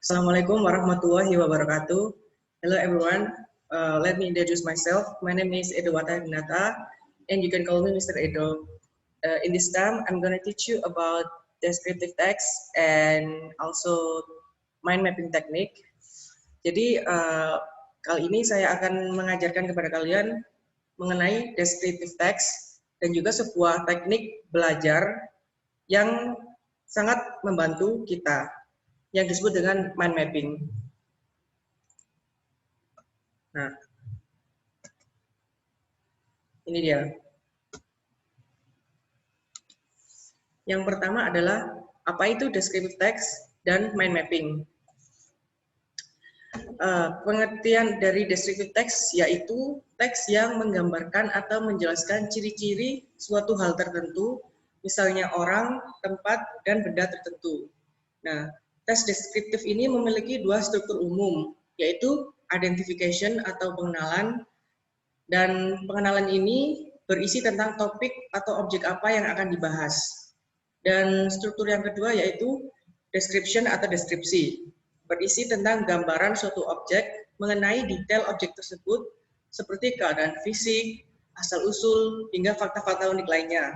Assalamualaikum warahmatullahi wabarakatuh. Hello everyone. Let me introduce myself. My name is Edowata Dinata, and you can call me Mr. Edo. In this time, I'm going to teach you about descriptive text and also mind mapping technique. Jadi kali ini saya akan mengajarkan kepada kalian mengenai descriptive text dan juga sebuah teknik belajar yang sangat membantu kita, yang disebut dengan mind mapping. Nah, ini dia. Yang pertama adalah apa itu descriptive text dan mind mapping. Pengertian dari descriptive text yaitu teks yang menggambarkan atau menjelaskan ciri-ciri suatu hal tertentu, misalnya orang, tempat, dan benda tertentu. Nah, teks deskriptif ini memiliki dua struktur umum, yaitu identification atau pengenalan, dan pengenalan ini berisi tentang topik atau objek apa yang akan dibahas. Dan struktur yang kedua yaitu description atau deskripsi, berisi tentang gambaran suatu objek mengenai detail objek tersebut seperti keadaan fisik, asal-usul, hingga fakta-fakta unik lainnya.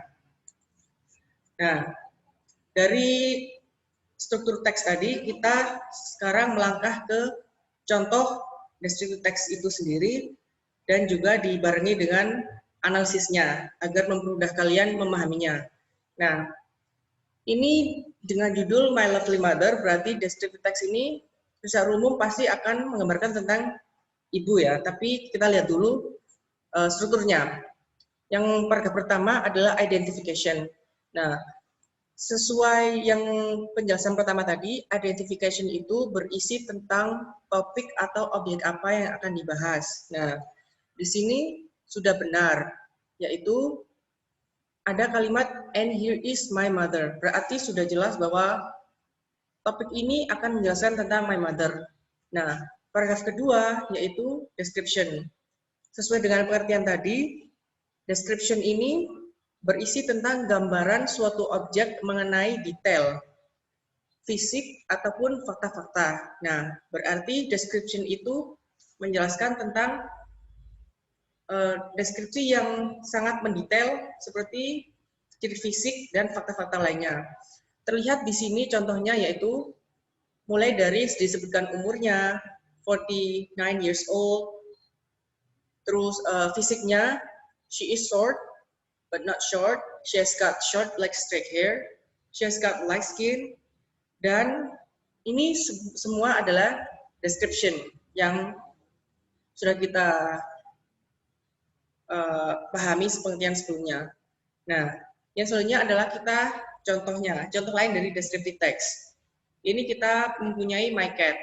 Nah, dari struktur teks tadi, kita sekarang melangkah ke contoh descriptive text itu sendiri dan juga dibarengi dengan analisisnya agar mempermudah kalian memahaminya. Nah, ini dengan judul My Lovely Mother, berarti descriptive text ini secara umum pasti akan menggambarkan tentang ibu ya, tapi kita lihat dulu strukturnya. Yang paragraf pertama adalah identification. Nah, sesuai yang penjelasan pertama tadi, identification itu berisi tentang topik atau objek apa yang akan dibahas. Nah, di sini sudah benar, yaitu ada kalimat and here is my mother. Berarti sudah jelas bahwa topik ini akan menjelaskan tentang my mother. Nah, paragraf kedua yaitu description. Sesuai dengan pengertian tadi, description ini berisi tentang gambaran suatu objek mengenai detail fisik ataupun fakta-fakta. Nah, berarti description itu menjelaskan tentang deskripsi yang sangat mendetail seperti ciri fisik dan fakta-fakta lainnya. Terlihat di sini contohnya yaitu mulai dari disebutkan umurnya 49 years old, terus fisiknya she is short but not short, she has got short like straight hair, she has got light skin, dan ini semua adalah description yang sudah kita pahami pengertian sebelumnya. Nah, yang selanjutnya adalah kita contoh lain dari descriptive text. Ini kita mempunyai my cat.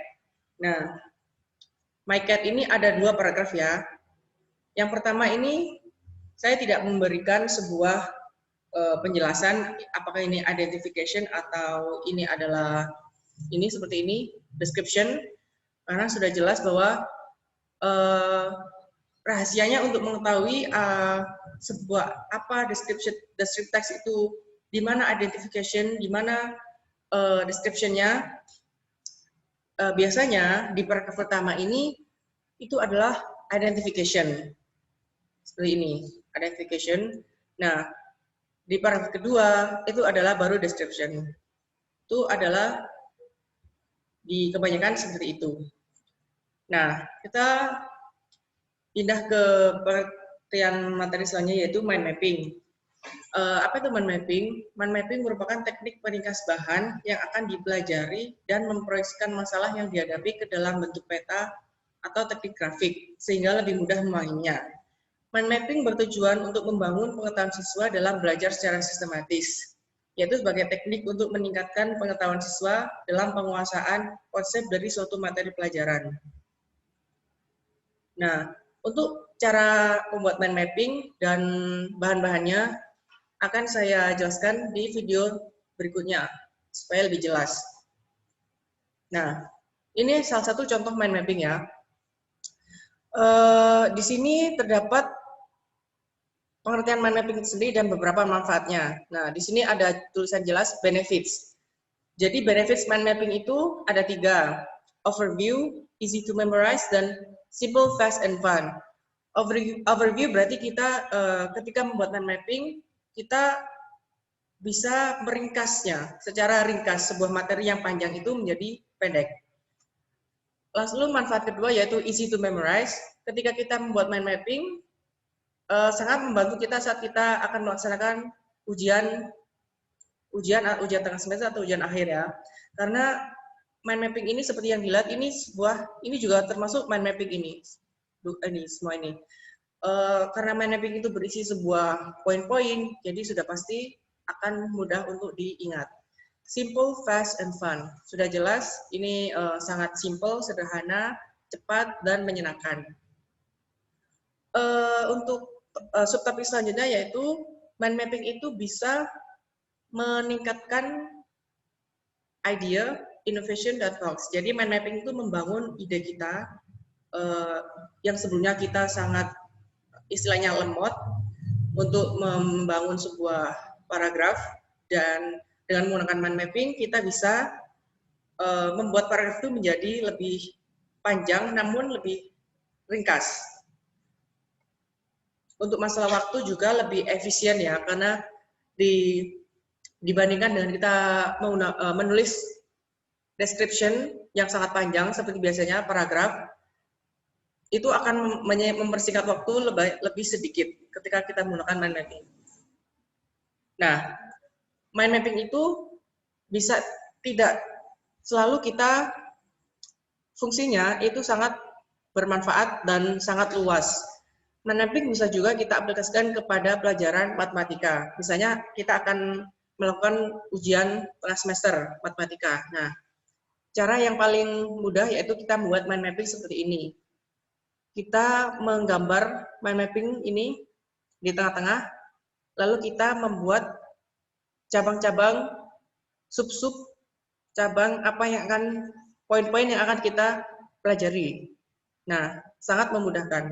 Nah, my cat ini ada dua paragraf ya. Yang pertama ini saya tidak memberikan sebuah penjelasan apakah ini identification atau ini adalah ini seperti ini description, karena sudah jelas bahwa rahasianya untuk mengetahui sebuah apa descriptive text itu, di mana identification, di mana description-nya. Biasanya di paragraf pertama ini itu adalah identification. Seperti ini, identification. Nah, di paragraf kedua itu adalah baru description. Itu adalah di kebanyakan seperti itu. Nah, kita pindah ke pengertian materi selanjutnya yaitu mind mapping. Apa itu mind mapping? Mind mapping merupakan teknik peringkas bahan yang akan dipelajari dan memproyeksikan masalah yang dihadapi ke dalam bentuk peta atau teknik grafik sehingga lebih mudah memahaminya. Mind mapping bertujuan untuk membangun pengetahuan siswa dalam belajar secara sistematis, yaitu sebagai teknik untuk meningkatkan pengetahuan siswa dalam penguasaan konsep dari suatu materi pelajaran. Nah, untuk cara membuat mind mapping dan bahan-bahannya akan saya jelaskan di video berikutnya supaya lebih jelas. Nah, ini salah satu contoh mind mapping ya. Di sini terdapat pengertian mind mapping sendiri dan beberapa manfaatnya. Nah, di sini ada tulisan jelas benefits. Jadi benefits mind mapping itu ada 3. overview, easy to memorize, dan simple, fast, and fun. Overview berarti kita ketika membuat mind mapping, kita bisa meringkasnya secara ringkas sebuah materi yang panjang itu menjadi pendek. Lalu manfaat kedua yaitu easy to memorize. Ketika kita membuat mind mapping, sangat membantu kita saat kita akan melaksanakan ujian tengah semester atau ujian akhir ya. Karena mind mapping ini seperti yang dilihat ini juga termasuk mind mapping ini semua ini. Karena mind mapping itu berisi sebuah poin-poin, jadi sudah pasti akan mudah untuk diingat. Simple, fast, and fun. Sudah jelas, ini sangat simple, sederhana, cepat, dan menyenangkan. Untuk subtopik selanjutnya yaitu mind mapping itu bisa meningkatkan idea, innovation, dan thoughts. Jadi mind mapping itu membangun ide kita yang sebelumnya kita sangat istilahnya lemot untuk membangun sebuah paragraf, dan dengan menggunakan mind mapping kita bisa membuat paragraf itu menjadi lebih panjang namun lebih ringkas. Untuk masalah waktu juga lebih efisien ya, karena dibandingkan dengan kita menulis description yang sangat panjang seperti biasanya paragraf, itu akan mempersingkat waktu lebih sedikit ketika kita menggunakan mind mapping. Nah, mind mapping itu bisa tidak selalu kita fungsinya itu sangat bermanfaat dan sangat luas. Mind mapping bisa juga kita aplikasikan kepada pelajaran matematika. Misalnya kita akan melakukan ujian tengah semester matematika. Nah, cara yang paling mudah yaitu kita membuat mind mapping seperti ini. Kita menggambar mind mapping ini di tengah-tengah, lalu kita membuat cabang-cabang, sub-sub, cabang apa yang akan, poin-poin yang akan kita pelajari. Nah, sangat memudahkan.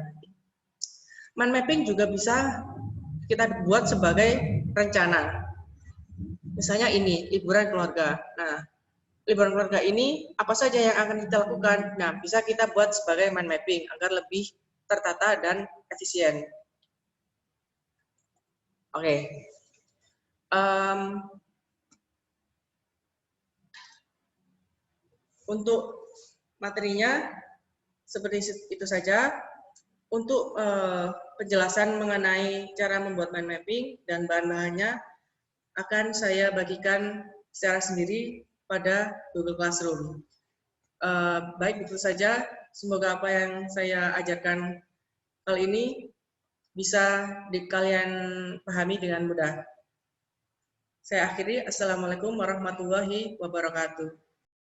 Mind mapping juga bisa kita buat sebagai rencana. Misalnya ini, liburan keluarga. Nah, liburan keluarga ini apa saja yang akan kita lakukan? Nah, bisa kita buat sebagai mind mapping agar lebih tertata dan efisien. Oke. Untuk materinya seperti itu saja. Untuk penjelasan mengenai cara membuat mind mapping dan bahan-bahannya akan saya bagikan secara sendiri pada Google Classroom. Baik, itu saja. Semoga apa yang saya ajarkan kali ini bisa kalian pahami dengan mudah. Saya akhiri. Assalamualaikum warahmatullahi wabarakatuh.